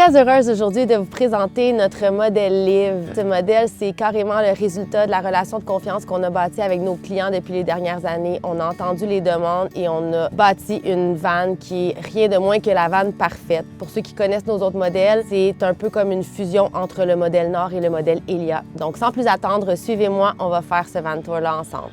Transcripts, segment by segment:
très heureuse aujourd'hui de vous présenter notre modèle Liv. Ce modèle, c'est carrément le résultat de la relation de confiance qu'on a bâtie avec nos clients depuis les dernières années. On a entendu les demandes et on a bâti une van qui est rien de moins que la van parfaite. Pour ceux qui connaissent nos autres modèles, c'est un peu comme une fusion entre le modèle Nord et le modèle Elia. Donc sans plus attendre, suivez-moi, on va faire ce van tour-là ensemble.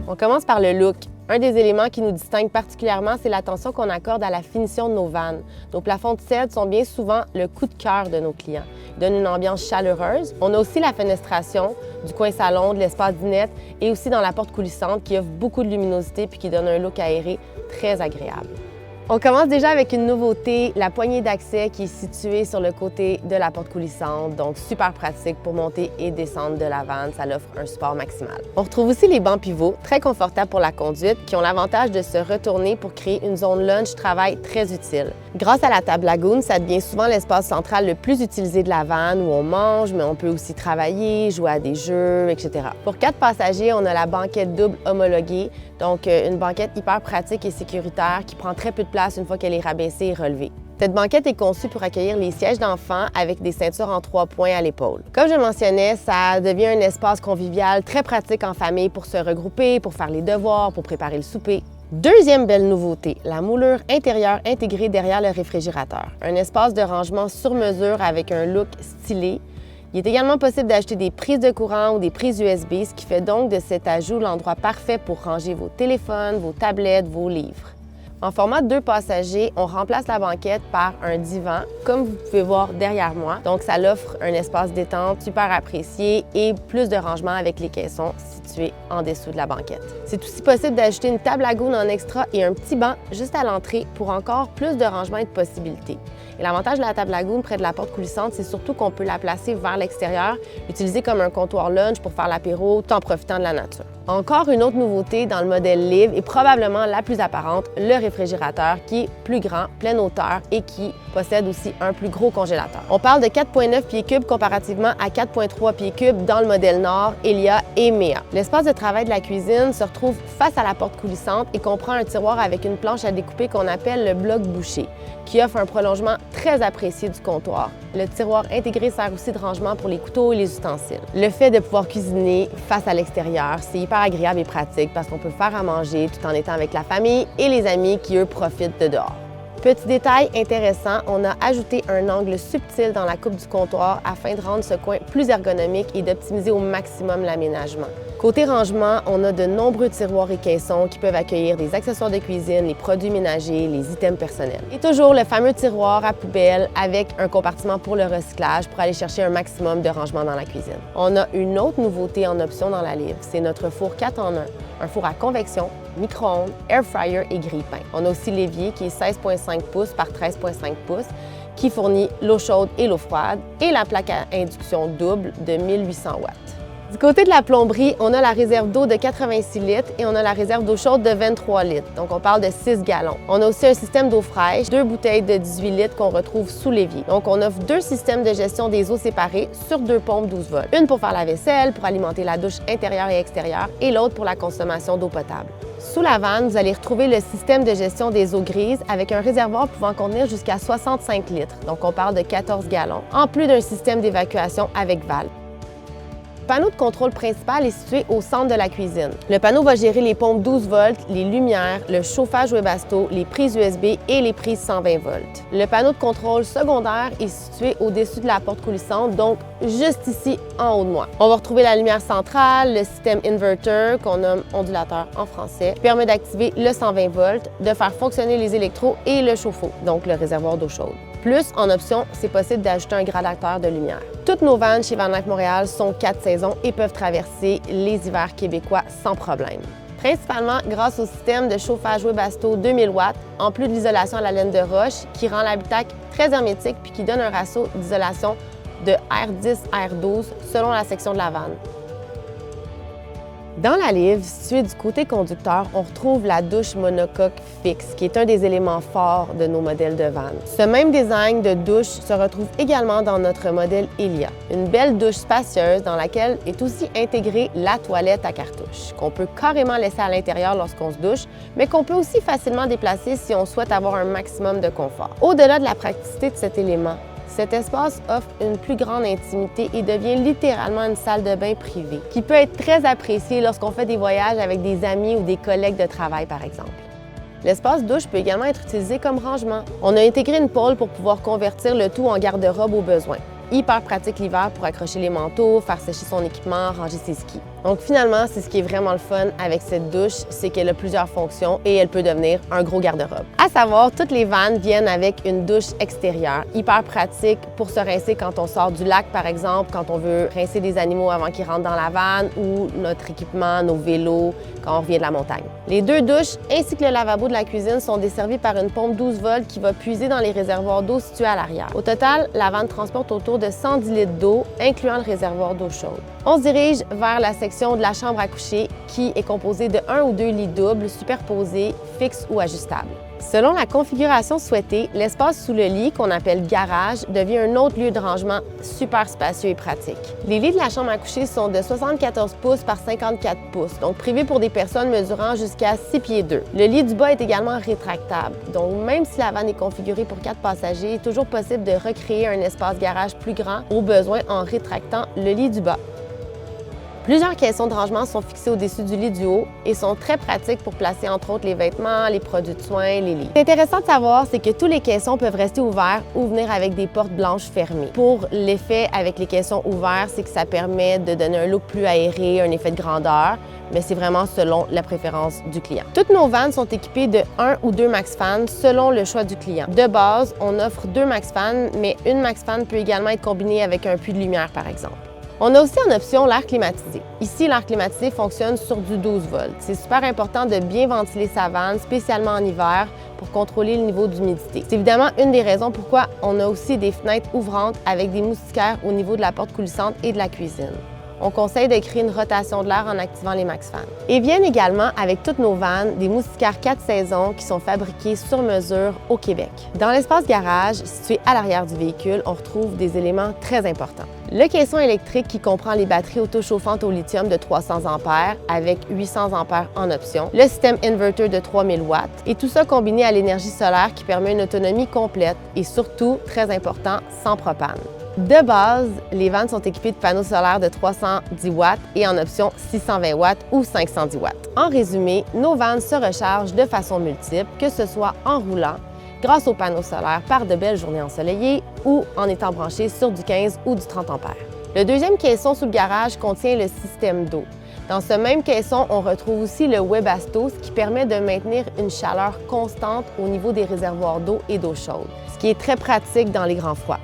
On commence par le look. Un des éléments qui nous distingue particulièrement, c'est l'attention qu'on accorde à la finition de nos vannes. Nos plafonds de cèdre sont bien souvent le coup de cœur de nos clients. Ils donnent une ambiance chaleureuse. On a aussi la fenestration du coin salon, de l'espace dinette et aussi dans la porte coulissante qui offre beaucoup de luminosité puis qui donne un look aéré très agréable. On commence déjà avec une nouveauté, la poignée d'accès qui est située sur le côté de la porte coulissante, donc super pratique pour monter et descendre de la vanne, ça l'offre un support maximal. On retrouve aussi les bancs pivots, très confortables pour la conduite, qui ont l'avantage de se retourner pour créer une zone lunch-travail très utile. Grâce à la table lagoon, ça devient souvent l'espace central le plus utilisé de la vanne où on mange, mais on peut aussi travailler, jouer à des jeux, etc. Pour 4 passagers, on a la banquette double homologuée, donc une banquette hyper pratique et sécuritaire qui prend très peu de place une fois qu'elle est rabaissée et relevée. Cette banquette est conçue pour accueillir les sièges d'enfants avec des ceintures en 3 points à l'épaule. Comme je mentionnais, ça devient un espace convivial très pratique en famille pour se regrouper, pour faire les devoirs, pour préparer le souper. Deuxième belle nouveauté, la moulure intérieure intégrée derrière le réfrigérateur. Un espace de rangement sur mesure avec un look stylé. Il est également possible d'ajouter des prises de courant ou des prises USB, ce qui fait donc de cet ajout l'endroit parfait pour ranger vos téléphones, vos tablettes, vos livres. En format 2 passagers, on remplace la banquette par un divan, comme vous pouvez voir derrière moi. Donc, ça l'offre un espace détente super apprécié et plus de rangement avec les caissons situés en dessous de la banquette. C'est aussi possible d'ajouter une table lagoon en extra et un petit banc juste à l'entrée pour encore plus de rangement et de possibilités. Et l'avantage de la table lagoon près de la porte coulissante, c'est surtout qu'on peut la placer vers l'extérieur, l'utiliser comme un comptoir lunch pour faire l'apéro tout en profitant de la nature. Encore une autre nouveauté dans le modèle Liv et probablement la plus apparente, le réfrigérateur qui est plus grand, pleine hauteur et qui possède aussi un plus gros congélateur. On parle de 4,9 pieds cubes comparativement à 4,3 pieds cubes dans le modèle Nord, Elia et Mea. L'espace de travail de la cuisine se retrouve face à la porte coulissante et comprend un tiroir avec une planche à découper qu'on appelle le bloc bouché, qui offre un prolongement très apprécié du comptoir. Le tiroir intégré sert aussi de rangement pour les couteaux et les ustensiles. Le fait de pouvoir cuisiner face à l'extérieur, c'est hyper agréable et pratique parce qu'on peut faire à manger tout en étant avec la famille et les amis qui, eux, profitent de dehors. Petit détail intéressant, on a ajouté un angle subtil dans la coupe du comptoir afin de rendre ce coin plus ergonomique et d'optimiser au maximum l'aménagement. Côté rangement, on a de nombreux tiroirs et caissons qui peuvent accueillir des accessoires de cuisine, les produits ménagers, les items personnels. Et toujours le fameux tiroir à poubelle avec un compartiment pour le recyclage pour aller chercher un maximum de rangement dans la cuisine. On a une autre nouveauté en option dans la Liv, c'est notre four 4 en 1. Un four à convection, micro-ondes, air fryer et grille-pain. On a aussi l'évier qui est 16,5 pouces par 13,5 pouces qui fournit l'eau chaude et l'eau froide et la plaque à induction double de 1800 watts. Du côté de la plomberie, on a la réserve d'eau de 86 litres et on a la réserve d'eau chaude de 23 litres. Donc, on parle de 6 gallons. On a aussi un système d'eau fraîche, 2 bouteilles de 18 litres qu'on retrouve sous l'évier. Donc, on offre 2 systèmes de gestion des eaux séparées sur 2 pompes 12 volts. Une pour faire la vaisselle, pour alimenter la douche intérieure et extérieure et l'autre pour la consommation d'eau potable. Sous la vanne, vous allez retrouver le système de gestion des eaux grises avec un réservoir pouvant contenir jusqu'à 65 litres. Donc, on parle de 14 gallons, en plus d'un système d'évacuation avec valve. Le panneau de contrôle principal est situé au centre de la cuisine. Le panneau va gérer les pompes 12 volts, les lumières, le chauffage Webasto, les prises USB et les prises 120 volts. Le panneau de contrôle secondaire est situé au-dessus de la porte coulissante, donc juste ici en haut de moi. On va retrouver la lumière centrale, le système inverter qu'on nomme ondulateur en français, qui permet d'activer le 120 volts, de faire fonctionner les électros et le chauffe-eau, donc le réservoir d'eau chaude. Plus, en option, c'est possible d'ajouter un gradateur de lumière. Toutes nos vannes chez Van Lac Montréal sont 4 saisons et peuvent traverser les hivers québécois sans problème. Principalement grâce au système de chauffage Webasto 2000 watts, en plus de l'isolation à la laine de roche, qui rend l'habitacle très hermétique puis qui donne un ratio d'isolation de R10-R12 selon la section de la vanne. Dans la livre, située du côté conducteur, on retrouve la douche monocoque fixe, qui est un des éléments forts de nos modèles de van. Ce même design de douche se retrouve également dans notre modèle Elia, une belle douche spacieuse dans laquelle est aussi intégrée la toilette à cartouche, qu'on peut carrément laisser à l'intérieur lorsqu'on se douche, mais qu'on peut aussi facilement déplacer si on souhaite avoir un maximum de confort. Au-delà de la praticité de cet élément, cet espace offre une plus grande intimité et devient littéralement une salle de bain privée, qui peut être très appréciée lorsqu'on fait des voyages avec des amis ou des collègues de travail, par exemple. L'espace douche peut également être utilisé comme rangement. On a intégré une pôle pour pouvoir convertir le tout en garde-robe au besoin. Hyper pratique l'hiver pour accrocher les manteaux, faire sécher son équipement, ranger ses skis. Donc finalement, c'est ce qui est vraiment le fun avec cette douche, c'est qu'elle a plusieurs fonctions et elle peut devenir un gros garde-robe. À savoir, toutes les vannes viennent avec une douche extérieure, hyper pratique pour se rincer quand on sort du lac, par exemple, quand on veut rincer des animaux avant qu'ils rentrent dans la vanne ou notre équipement, nos vélos, quand on revient de la montagne. Les deux douches ainsi que le lavabo de la cuisine sont desservis par une pompe 12 volts qui va puiser dans les réservoirs d'eau situés à l'arrière. Au total, la vanne transporte autour de 110 litres d'eau, incluant le réservoir d'eau chaude. On se dirige vers la section de la chambre à coucher qui est composée de 1 ou 2 lits doubles superposés, fixes ou ajustables. Selon la configuration souhaitée, l'espace sous le lit, qu'on appelle garage, devient un autre lieu de rangement super spacieux et pratique. Les lits de la chambre à coucher sont de 74 pouces par 54 pouces, donc privés pour des personnes mesurant jusqu'à 6 pieds 2. Le lit du bas est également rétractable, donc même si la vanne est configurée pour 4 passagers, il est toujours possible de recréer un espace garage plus grand au besoin en rétractant le lit du bas. Plusieurs caissons de rangement sont fixés au-dessus du lit du haut et sont très pratiques pour placer entre autres les vêtements, les produits de soins, les lits. Ce qui est intéressant de savoir, c'est que tous les caissons peuvent rester ouverts ou venir avec des portes blanches fermées. Pour l'effet avec les caissons ouverts, c'est que ça permet de donner un look plus aéré, un effet de grandeur, mais c'est vraiment selon la préférence du client. Toutes nos vannes sont équipées de 1 ou 2 MaxFan selon le choix du client. De base, on offre 2 MaxFan, mais une MaxFan peut également être combinée avec un puits de lumière, par exemple. On a aussi en option l'air climatisé. Ici, l'air climatisé fonctionne sur du 12 volts. C'est super important de bien ventiler sa vanne, spécialement en hiver, pour contrôler le niveau d'humidité. C'est évidemment une des raisons pourquoi on a aussi des fenêtres ouvrantes avec des moustiquaires au niveau de la porte coulissante et de la cuisine. On conseille de créer une rotation de l'air en activant les MaxFan. Et viennent également avec toutes nos vannes des moustiquaires 4 saisons qui sont fabriqués sur mesure au Québec. Dans l'espace garage, situé à l'arrière du véhicule, on retrouve des éléments très importants. Le caisson électrique qui comprend les batteries autochauffantes au lithium de 300 A avec 800 A en option, le système inverter de 3000 watts et tout ça combiné à l'énergie solaire qui permet une autonomie complète et surtout, très important, sans propane. De base, les vannes sont équipées de panneaux solaires de 310 watts et en option 620 watts ou 510 watts. En résumé, nos vannes se rechargent de façon multiple, que ce soit en roulant, grâce aux panneaux solaires par de belles journées ensoleillées ou en étant branchées sur du 15 ou du 30 ampères. Le deuxième caisson sous le garage contient le système d'eau. Dans ce même caisson, on retrouve aussi le Webasto, ce qui permet de maintenir une chaleur constante au niveau des réservoirs d'eau et d'eau chaude, ce qui est très pratique dans les grands froids.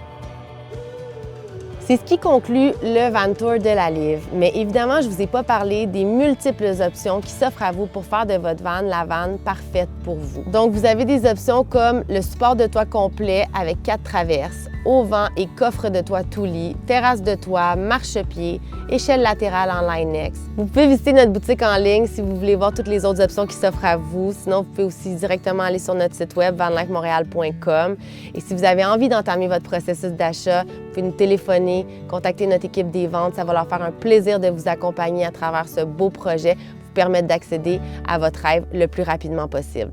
C'est ce qui conclut le Van Tour de la livre. Mais évidemment, je ne vous ai pas parlé des multiples options qui s'offrent à vous pour faire de votre van la vanne parfaite pour vous. Donc, vous avez des options comme le support de toit complet avec 4 traverses, auvent et coffre de toit tout lit, terrasse de toit, marchepied, échelle latérale en Line-X. Vous pouvez visiter notre boutique en ligne si vous voulez voir toutes les autres options qui s'offrent à vous. Sinon, vous pouvez aussi directement aller sur notre site web vanlifemontréal.com. Et si vous avez envie d'entamer votre processus d'achat, vous pouvez nous téléphoner, contacter notre équipe des ventes. Ça va leur faire un plaisir de vous accompagner à travers ce beau projet, vous permettre d'accéder à votre rêve le plus rapidement possible.